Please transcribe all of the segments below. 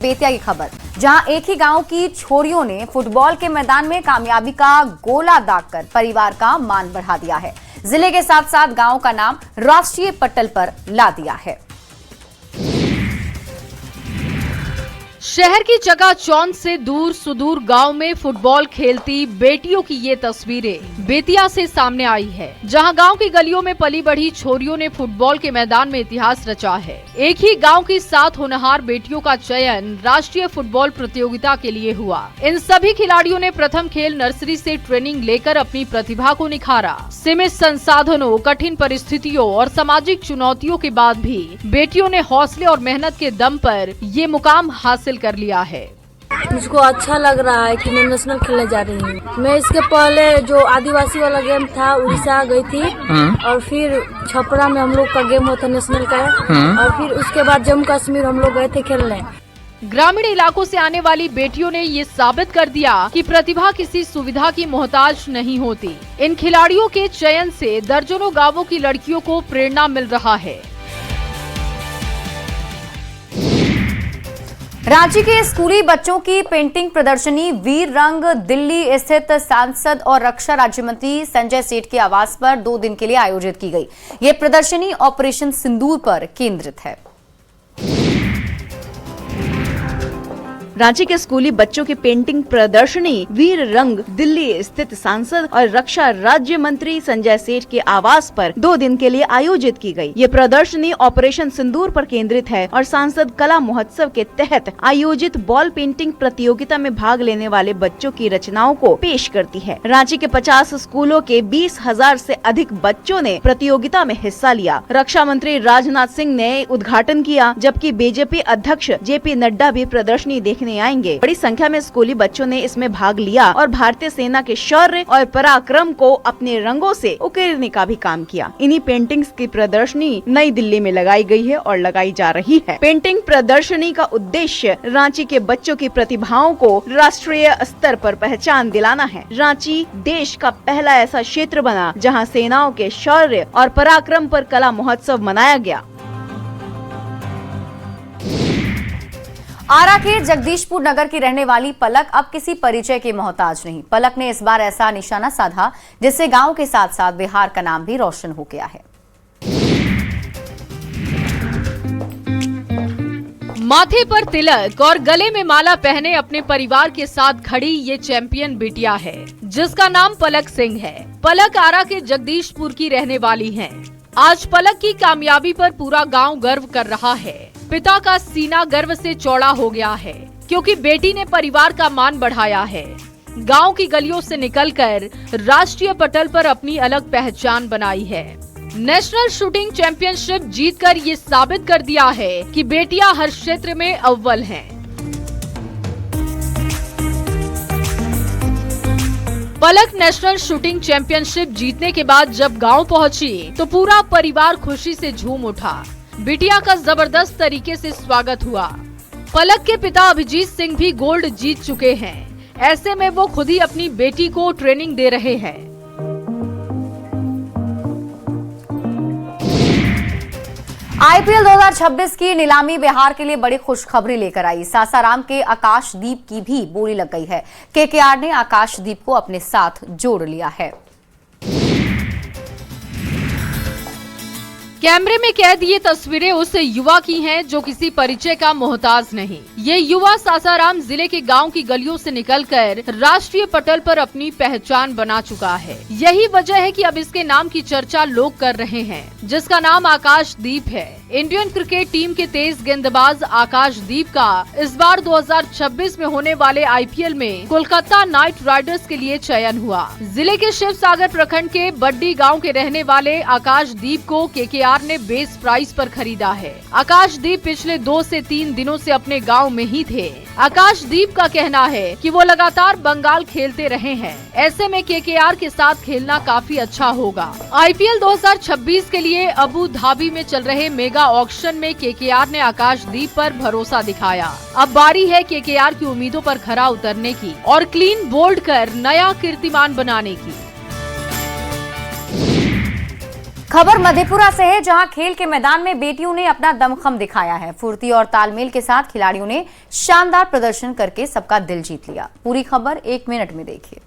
बेतिया की खबर, जहां एक ही गांव की छोरियों ने फुटबॉल के मैदान में कामयाबी का गोला दागकर परिवार का मान बढ़ा दिया है। जिले के साथ साथ गांव का नाम राष्ट्रीय पटल पर ला दिया है। शहर की चकाचौंध से दूर सुदूर गांव में फुटबॉल खेलती बेटियों की ये तस्वीरें बेतिया से सामने आई है, जहां गांव की गलियों में पली बढ़ी छोरियों ने फुटबॉल के मैदान में इतिहास रचा है। एक ही गांव की 7 होनहार बेटियों का चयन राष्ट्रीय फुटबॉल प्रतियोगिता के लिए हुआ। इन सभी खिलाड़ियों ने प्रथम खेल नर्सरी से ट्रेनिंग लेकर अपनी प्रतिभा को निखारा। सीमित संसाधनों, कठिन परिस्थितियों और सामाजिक चुनौतियों के बाद भी बेटियों ने हौसले और मेहनत के दम पर ये मुकाम हासिल कर लिया है। मुझको अच्छा लग रहा है कि मैं नेशनल खेलने जा रही हूँ। मैं इसके पहले जो आदिवासी वाला गेम था उड़ीसा गई थी और फिर छपरा में हम लोग का गेम होता नेशनल का, और फिर उसके बाद जम्मू कश्मीर हम लोग गए थे खेलने। ग्रामीण इलाकों से आने वाली बेटियों ने ये साबित कर दिया कि प्रतिभा किसी सुविधा की मोहताज नहीं होती। इन खिलाड़ियों के चयन से दर्जनों गांवों की लड़कियों को प्रेरणा मिल रहा है। रांची के स्कूली बच्चों की पेंटिंग प्रदर्शनी वीर रंग दिल्ली स्थित सांसद और रक्षा राज्य मंत्री संजय सेठ के आवास पर 2 दिन के लिए आयोजित की गई। ये प्रदर्शनी ऑपरेशन सिंदूर पर केंद्रित है। रांची के स्कूली बच्चों की पेंटिंग प्रदर्शनी वीर रंग दिल्ली स्थित सांसद और रक्षा राज्य मंत्री संजय सेठ के आवास पर 2 दिन के लिए आयोजित की गई। ये प्रदर्शनी ऑपरेशन सिंदूर पर केंद्रित है और सांसद कला महोत्सव के तहत आयोजित बॉल पेंटिंग प्रतियोगिता में भाग लेने वाले बच्चों की रचनाओं को पेश करती है। रांची के 50 स्कूलों के 20,000 से अधिक बच्चों ने प्रतियोगिता में हिस्सा लिया। रक्षा मंत्री राजनाथ सिंह ने उद्घाटन किया, जबकि बीजेपी अध्यक्ष जेपी नड्डा भी प्रदर्शनी देखने आएंगे। बड़ी संख्या में स्कूली बच्चों ने इसमें भाग लिया और भारतीय सेना के शौर्य और पराक्रम को अपने रंगों से उकेरने का भी काम किया। इन्हीं पेंटिंग्स की प्रदर्शनी नई दिल्ली में लगाई गई है और लगाई जा रही है। पेंटिंग प्रदर्शनी का उद्देश्य रांची के बच्चों की प्रतिभाओं को राष्ट्रीय स्तर पर पहचान दिलाना है। रांची देश का पहला ऐसा क्षेत्र बना जहां सेनाओं के शौर्य और पराक्रम पर कला महोत्सव मनाया गया। आरा के जगदीशपुर नगर की रहने वाली पलक अब किसी परिचय की मोहताज नहीं। पलक ने इस बार ऐसा निशाना साधा जिससे गांव के साथ साथ बिहार का नाम भी रोशन हो गया है। माथे पर तिलक और गले में माला पहने अपने परिवार के साथ खड़ी ये चैंपियन बिटिया है, जिसका नाम पलक सिंह है। पलक आरा के जगदीशपुर की रहने वाली है। आज पलक की कामयाबी पर पूरा गांव गर्व कर रहा है। पिता का सीना गर्व से चौड़ा हो गया है, क्योंकि बेटी ने परिवार का मान बढ़ाया है। गांव की गलियों से निकलकर राष्ट्रीय पटल पर अपनी अलग पहचान बनाई है। नेशनल शूटिंग चैंपियनशिप जीतकर ये साबित कर दिया है कि बेटियां हर क्षेत्र में अव्वल हैं। पलक नेशनल शूटिंग चैंपियनशिप जीतने के बाद जब गांव पहुंची तो पूरा परिवार खुशी से झूम उठा। बिटिया का जबरदस्त तरीके से स्वागत हुआ। पलक के पिता अभिजीत सिंह भी गोल्ड जीत चुके हैं। ऐसे में वो खुद ही अपनी बेटी को ट्रेनिंग दे रहे हैं। आईपीएल 2026 की नीलामी बिहार के लिए बड़ी खुशखबरी लेकर आई। सासाराम के आकाशदीप की भी बोली लग गई है। केकेआर ने आकाशदीप को अपने साथ जोड़ लिया है। कैमरे में कैद ये तस्वीरें उस युवा की हैं जो किसी परिचय का मोहताज नहीं। ये युवा सासाराम जिले के गांव की गलियों से निकलकर राष्ट्रीय पटल पर अपनी पहचान बना चुका है। यही वजह है कि अब इसके नाम की चर्चा लोग कर रहे हैं, जिसका नाम आकाशदीप है। इंडियन क्रिकेट टीम के तेज गेंदबाज आकाशदीप का इस बार 2026 में होने वाले आईपीएल में कोलकाता नाइट राइडर्स के लिए चयन हुआ। जिले के शिव सागर प्रखंड के बड्डी गांव के रहने वाले आकाशदीप को केकेआर ने बेस प्राइस पर खरीदा है। आकाशदीप पिछले 2 से 3 दिनों से अपने गांव में ही थे। आकाशदीप का कहना है कि वो लगातार बंगाल खेलते रहे हैं। ऐसे में केकेआर के साथ खेलना काफी अच्छा होगा। आईपीएल 2026 के लिए अबू धाबी में चल रहे मेगा ऑक्शन में केकेआर ने आकाशदीप पर भरोसा दिखाया। अब बारी है केकेआर की उम्मीदों पर खरा उतरने की और क्लीन बोल्ड कर नया कीर्तिमान बनाने की। खबर मधेपुरा से है, जहां खेल के मैदान में बेटियों ने अपना दमखम दिखाया है। फुर्ती और तालमेल के साथ खिलाड़ियों ने शानदार प्रदर्शन करके सबका दिल जीत लिया। पूरी खबर 1 मिनट में देखिए।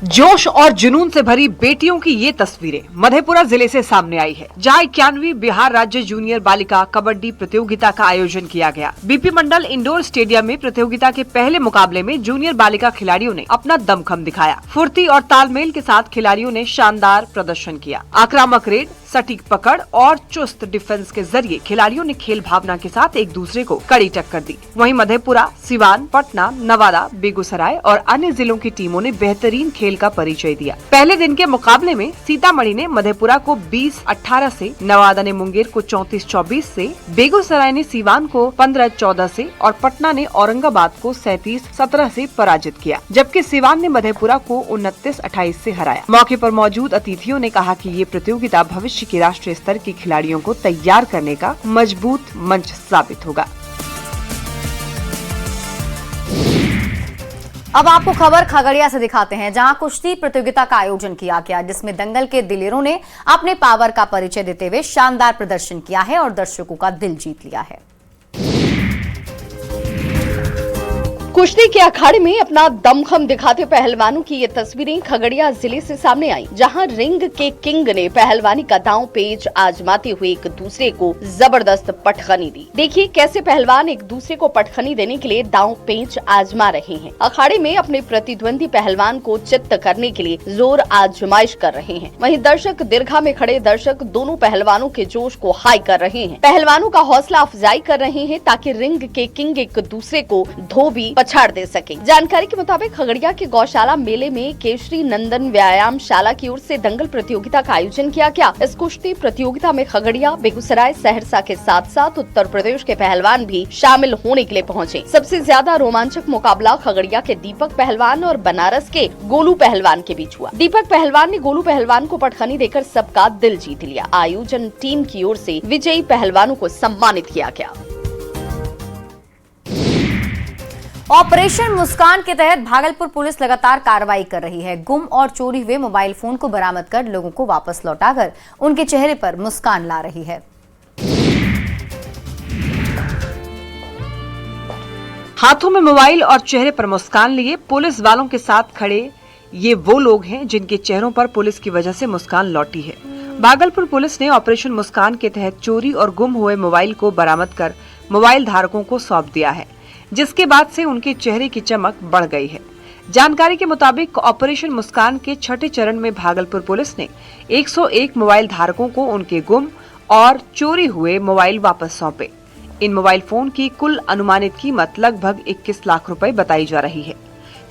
जोश और जुनून से भरी बेटियों की ये तस्वीरें मधेपुरा जिले से सामने आई है, जहां 91वीं बिहार राज्य जूनियर बालिका कबड्डी प्रतियोगिता का आयोजन किया गया। बीपी मंडल इंडोर स्टेडियम में प्रतियोगिता के पहले मुकाबले में जूनियर बालिका खिलाड़ियों ने अपना दमखम दिखाया। फुर्ती और तालमेल के साथ खिलाड़ियों ने शानदार प्रदर्शन किया। आक्रामक रेड, सटीक पकड़ और चुस्त डिफेंस के जरिए खिलाड़ियों ने खेल भावना के साथ एक दूसरे को कड़ी टक्कर दी। वहीं मधेपुरा, सिवान, पटना, नवादा, बेगूसराय और अन्य जिलों की टीमों ने बेहतरीन खेल का परिचय दिया। पहले दिन के मुकाबले में सीतामढ़ी ने मधेपुरा को 20-18 से, नवादा ने मुंगेर को 34-24 से, बेगूसराय ने सिवान को 15-14 से और पटना ने औरंगाबाद को 37-17 से पराजित किया, जबकि सिवान ने मधेपुरा को 29-28 से हराया। मौके पर मौजूद अतिथियों ने कहा कि ये प्रतियोगिता भविष्य के राष्ट्रीय स्तर की खिलाड़ियों को तैयार करने का मजबूत मंच साबित होगा। अब आपको खबर खगड़िया से दिखाते हैं, जहां कुश्ती प्रतियोगिता का आयोजन किया गया, जिसमें दंगल के दिलेरों ने अपने पावर का परिचय देते हुए शानदार प्रदर्शन किया है और दर्शकों का दिल जीत लिया है। कुश्ती के अखाड़े में अपना दमखम दिखाते पहलवानों की ये तस्वीरें खगड़िया जिले से सामने आई, जहां रिंग के किंग ने पहलवानी का दांव पेच आजमाते हुए एक दूसरे को जबरदस्त पटखनी दी। देखिए कैसे पहलवान एक दूसरे को पटखनी देने के लिए दांव पेच आजमा रहे हैं। अखाड़े में अपने प्रतिद्वंदी पहलवान को चित्त करने के लिए जोर आजमाइश कर रहे हैं। वहीं दर्शक दीर्घा में खड़े दर्शक दोनों पहलवानों के जोश को हाई कर रहे हैं। पहलवानों का हौसला अफजाई कर रहे हैं ताकि रिंग के किंग एक दूसरे को धोबी छाड़ दे सके। जानकारी के मुताबिक खगड़िया के गौशाला मेले में केशरी नंदन व्यायाम शाला की ओर से दंगल प्रतियोगिता का आयोजन किया गया। इस कुश्ती प्रतियोगिता में खगड़िया, बेगूसराय, सहरसा के साथ साथ उत्तर प्रदेश के पहलवान भी शामिल होने के लिए पहुंचे। सबसे ज्यादा रोमांचक मुकाबला खगड़िया के दीपक पहलवान और बनारस के गोलू पहलवान के बीच हुआ। दीपक पहलवान ने गोलू पहलवान को पटखनी देकर सबका दिल जीत लिया। आयोजन टीम की ओर से विजयी पहलवानों को सम्मानित किया गया। ऑपरेशन मुस्कान के तहत भागलपुर पुलिस लगातार कार्रवाई कर रही है। गुम और चोरी हुए मोबाइल फोन को बरामद कर लोगों को वापस लौटाकर उनके चेहरे पर मुस्कान ला रही है। हाथों में मोबाइल और चेहरे पर मुस्कान लिए पुलिस वालों के साथ खड़े ये वो लोग हैं जिनके चेहरों पर पुलिस की वजह से मुस्कान लौटी है। भागलपुर पुलिस ने ऑपरेशन मुस्कान के तहत चोरी और गुम हुए मोबाइल को बरामद कर मोबाइल धारकों को सौंप दिया है, जिसके बाद से उनके चेहरे की चमक बढ़ गई है। जानकारी के मुताबिक ऑपरेशन मुस्कान के छठे चरण में भागलपुर पुलिस ने 101 मोबाइल धारकों को उनके गुम और चोरी हुए मोबाइल वापस सौंपे। इन मोबाइल फोन की कुल अनुमानित कीमत लगभग 21 लाख रुपए बताई जा रही है।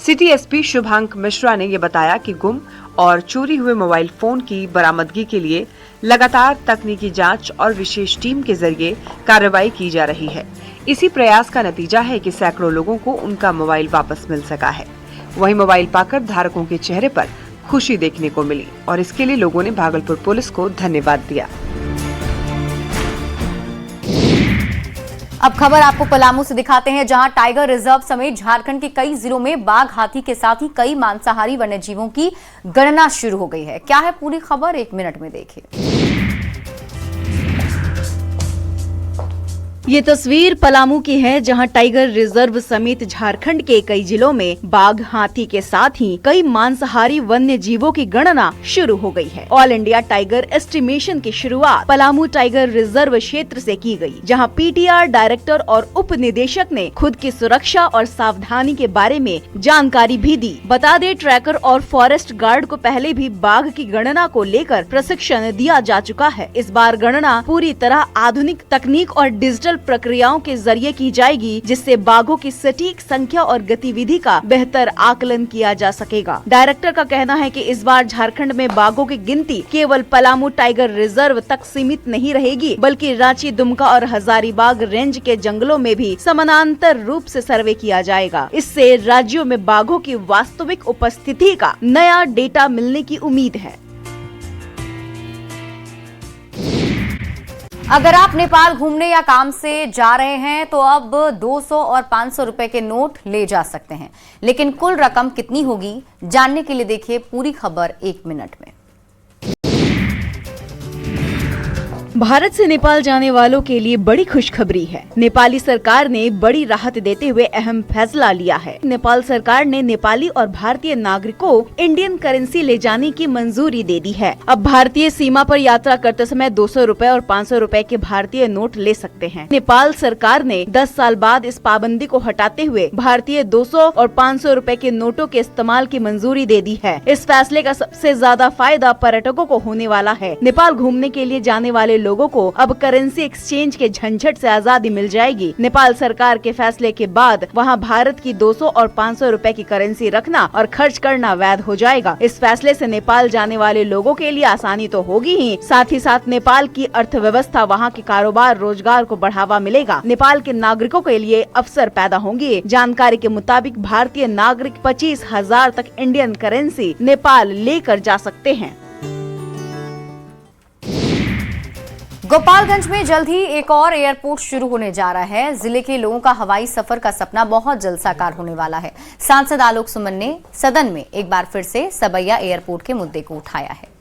सिटी एसपी शुभांक मिश्रा ने ये बताया कि गुम और चोरी हुए मोबाइल फोन की बरामदगी के लिए लगातार तकनीकी जांच और विशेष टीम के जरिए कार्रवाई की जा रही है। इसी प्रयास का नतीजा है कि सैकड़ों लोगों को उनका मोबाइल वापस मिल सका है। वहीं मोबाइल पाकर धारकों के चेहरे पर खुशी देखने को मिली और इसके लिए लोगों ने भागलपुर पुलिस को धन्यवाद दिया। अब खबर आपको पलामू से दिखाते हैं, जहां टाइगर रिजर्व समेत झारखंड के कई जिलों में बाघ, हाथी के साथ ही कई मांसाहारी वन्यजीवों की गणना शुरू हो गई है। क्या है पूरी खबर, 1 मिनट में देखिए। ये तस्वीर पलामू की है, जहां टाइगर रिजर्व समेत झारखंड के कई जिलों में बाघ, हाथी के साथ ही कई मांसाहारी वन्य जीवों की गणना शुरू हो गई है। ऑल इंडिया टाइगर एस्टिमेशन की शुरुआत पलामू टाइगर रिजर्व क्षेत्र से की गई, जहां पीटीआर डायरेक्टर और उप निदेशक ने खुद की सुरक्षा और सावधानी के बारे में जानकारी भी दी। बता दे, ट्रैकर और फॉरेस्ट गार्ड को पहले भी बाघ की गणना को लेकर प्रशिक्षण दिया जा चुका है। इस बार गणना पूरी तरह आधुनिक तकनीक और डिजिटल प्रक्रियाओं के जरिए की जाएगी, जिससे बाघों की सटीक संख्या और गतिविधि का बेहतर आकलन किया जा सकेगा। डायरेक्टर का कहना है कि इस बार झारखंड में बाघों की गिनती केवल पलामू टाइगर रिजर्व तक सीमित नहीं रहेगी, बल्कि रांची, दुमका और हजारीबाग रेंज के जंगलों में भी समानांतर रूप से सर्वे किया जाएगा। इससे राज्यों में बाघों की वास्तविक उपस्थिति का नया डेटा मिलने की उम्मीद है। अगर आप नेपाल घूमने या काम से जा रहे हैं तो अब 200 और 500 रुपए के नोट ले जा सकते हैं, लेकिन कुल रकम कितनी होगी जानने के लिए देखिए पूरी खबर 1 मिनट में। भारत से नेपाल जाने वालों के लिए बड़ी खुशखबरी है। नेपाली सरकार ने बड़ी राहत देते हुए अहम फैसला लिया है। नेपाल सरकार ने नेपाली और भारतीय नागरिकों इंडियन करेंसी ले जाने की मंजूरी दे दी है। अब भारतीय सीमा पर यात्रा करते समय 200 रुपए और 500 रुपए के भारतीय नोट ले सकते हैं। नेपाल सरकार ने 10 साल बाद इस पाबंदी को हटाते हुए भारतीय 200 और 500 रुपए के नोटों के इस्तेमाल की मंजूरी दे दी है। इस फैसले का सबसे ज्यादा फायदा पर्यटकों को होने वाला है। नेपाल घूमने के लिए जाने वाले लोगों को अब करेंसी एक्सचेंज के झंझट से आजादी मिल जाएगी। नेपाल सरकार के फैसले के बाद वहां भारत की 200 और 500 रुपए की करेंसी रखना और खर्च करना वैध हो जाएगा। इस फैसले से नेपाल जाने वाले लोगों के लिए आसानी तो होगी ही, साथ ही साथ नेपाल की अर्थव्यवस्था, वहां के कारोबार रोजगार को बढ़ावा मिलेगा। नेपाल के नागरिकों के लिए अवसर पैदा होंगे। जानकारी के मुताबिक भारतीय नागरिक 25,000 तक इंडियन करेंसी नेपाल लेकर जा सकते हैं। गोपालगंज में जल्द ही एक और एयरपोर्ट शुरू होने जा रहा है। जिले के लोगों का हवाई सफर का सपना बहुत जल्द साकार होने वाला है। सांसद आलोक सुमन ने सदन में एक बार फिर से सबैया एयरपोर्ट के मुद्दे को उठाया है।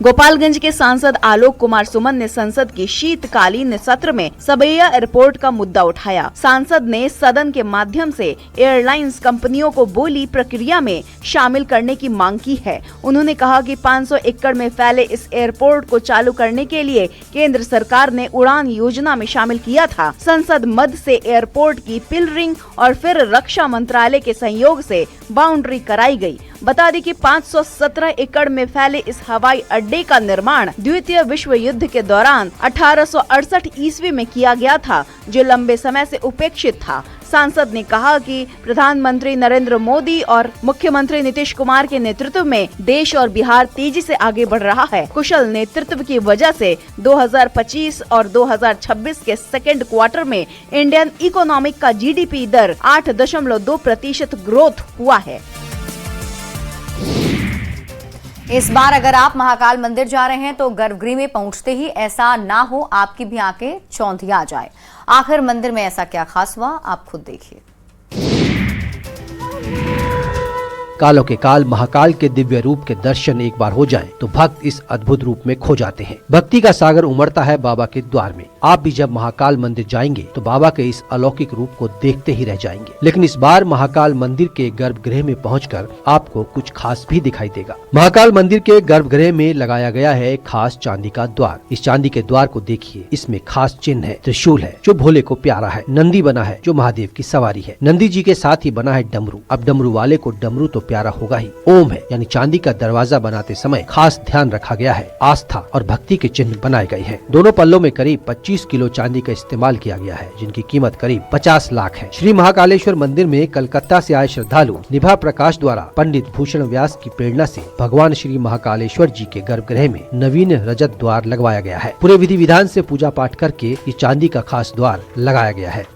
गोपालगंज के सांसद आलोक कुमार सुमन ने संसद के शीतकालीन सत्र में सबैया एयरपोर्ट का मुद्दा उठाया। सांसद ने सदन के माध्यम से एयरलाइंस कंपनियों को बोली प्रक्रिया में शामिल करने की मांग की है। उन्होंने कहा कि 500 एकड़ में फैले इस एयरपोर्ट को चालू करने के लिए केंद्र सरकार ने उड़ान योजना में शामिल किया था। संसद मद से एयरपोर्ट की पिलरिंग और फिर रक्षा मंत्रालय के सहयोग से बाउंड्री कराई गई। बता दें कि 517 एकड़ में फैले इस हवाई अड्डे का निर्माण द्वितीय विश्व युद्ध के दौरान 1868 ईस्वी में किया गया था, जो लंबे समय से उपेक्षित था। सांसद ने कहा कि प्रधानमंत्री नरेंद्र मोदी और मुख्यमंत्री नीतीश कुमार के नेतृत्व में देश और बिहार तेजी से आगे बढ़ रहा है। कुशल नेतृत्व की वजह से 2025 और 2026 के सेकेंड क्वार्टर में इंडियन इकोनॉमिक का जीडीपी दर 8.2% ग्रोथ हुआ है। इस बार अगर आप महाकाल मंदिर जा रहे हैं तो गर्भगृह में पहुंचते ही ऐसा ना हो आपकी भी आंखें चौंधिया जाए। आखिर मंदिर में ऐसा क्या खास हुआ, आप खुद देखिए। कालों के काल महाकाल के दिव्य रूप के दर्शन एक बार हो जाएं तो भक्त इस अद्भुत रूप में खो जाते हैं। भक्ति का सागर उमड़ता है बाबा के द्वार में। आप भी जब महाकाल मंदिर जाएंगे तो बाबा के इस अलौकिक रूप को देखते ही रह जाएंगे। लेकिन इस बार महाकाल मंदिर के गर्भगृह में पहुंचकर आपको कुछ खास भी दिखाई देगा। महाकाल मंदिर के गर्भगृह में लगाया गया है एक खास चांदी का द्वार। इस चांदी के द्वार को देखिए, इसमें खास चिन्ह है। त्रिशूल है जो भोले को प्यारा है। नंदी बना है जो महादेव की सवारी है। नंदी जी के साथ ही बना है डमरू। अब डमरू वाले को डमरू तो प्यारा होगा ही। ओम है यानी चांदी का दरवाजा बनाते समय खास ध्यान रखा गया है। आस्था और भक्ति के चिन्ह बनाए गए हैं। दोनों पल्लों में करीब 25 किलो चांदी का इस्तेमाल किया गया है, जिनकी कीमत करीब 50 लाख है। श्री महाकालेश्वर मंदिर में कलकत्ता से आए श्रद्धालु निभा प्रकाश द्वारा पंडित भूषण व्यास की प्रेरणा से भगवान श्री महाकालेश्वर जी के गर्भगृह में नवीन रजत द्वार लगवाया गया है। पूरे विधि विधान से पूजा पाठ करके ये चांदी का खास द्वार लगाया गया है।